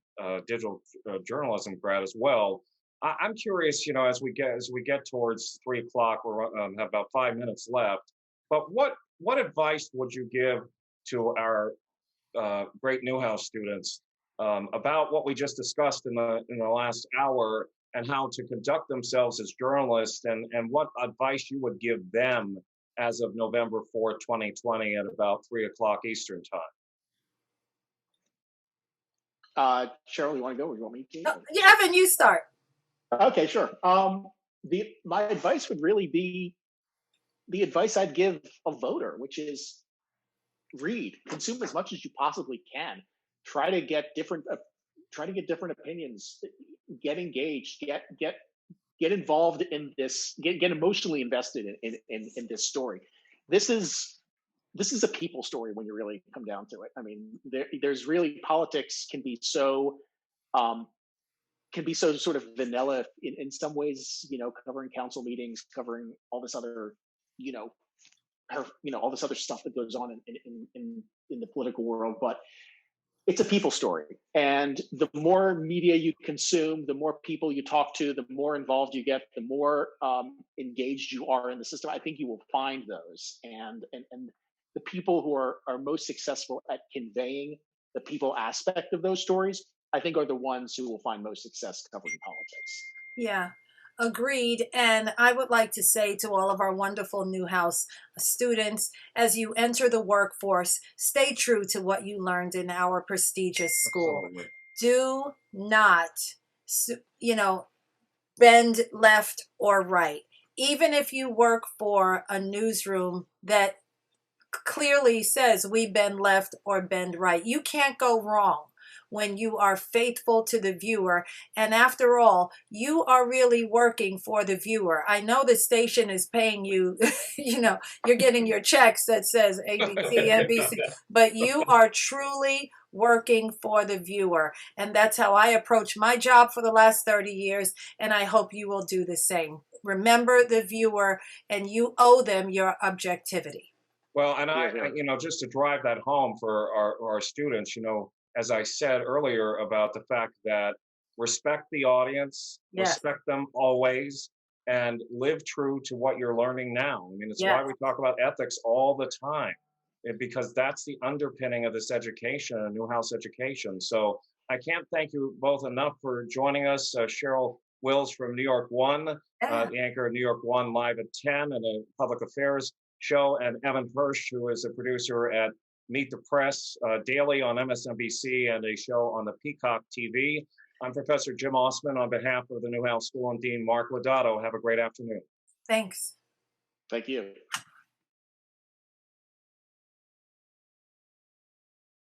digital journalism grad as well. I'm curious, as we get towards 3 o'clock, we have about 5 minutes left. But what advice would you give to our great Newhouse students about what we just discussed in the last hour, and how to conduct themselves as journalists, and what advice you would give them as of November 4th, 2020 at about 3 o'clock Eastern time? Cheryl, you want to go or you want me to? Yeah, Evan, you start. Okay, sure. My advice would really be the advice I'd give a voter, which is read, consume as much as you possibly can. Try to get different opinions. Get engaged. Get involved in this. Get emotionally invested in this story. This is a people story when you really come down to it. I mean, there's really, politics can be so sort of vanilla in some ways, covering council meetings, covering all this other, all this other stuff that goes on in the political world. But it's a people story. And the more media you consume, the more people you talk to, the more involved you get, the more engaged you are in the system. I think you will find those. And the people who are most successful at conveying the people aspect of those stories, I think, are the ones who will find most success covering politics. Yeah, agreed. And I would like to say to all of our wonderful Newhouse students, as you enter the workforce, stay true to what you learned in our prestigious school. Absolutely. Do not, bend left or right. Even if you work for a newsroom that clearly says we bend left or bend right, you can't go wrong when you are faithful to the viewer. And after all, you are really working for the viewer. I know the station is paying you, you're getting your checks that says ABC, NBC, but you are truly working for the viewer. And that's how I approach my job for the last 30 years. And I hope you will do the same. Remember the viewer, and you owe them your objectivity. Well, and I just to drive that home for our students, as I said earlier about the fact that respect the audience, respect them always, and live true to what you're learning now. I mean, it's why we talk about ethics all the time, because that's the underpinning of this education, Newhouse education. So I can't thank you both enough for joining us. Cheryl Wills from New York One, the anchor of New York One Live at 10 and a public affairs show, and Evan Hirsch, who is a producer at Meet the Press daily on MSNBC and a show on the Peacock TV. I'm Professor Jim Osman on behalf of the Newhouse School and Dean Mark Lodato. Have a great afternoon. Thanks. Thank you.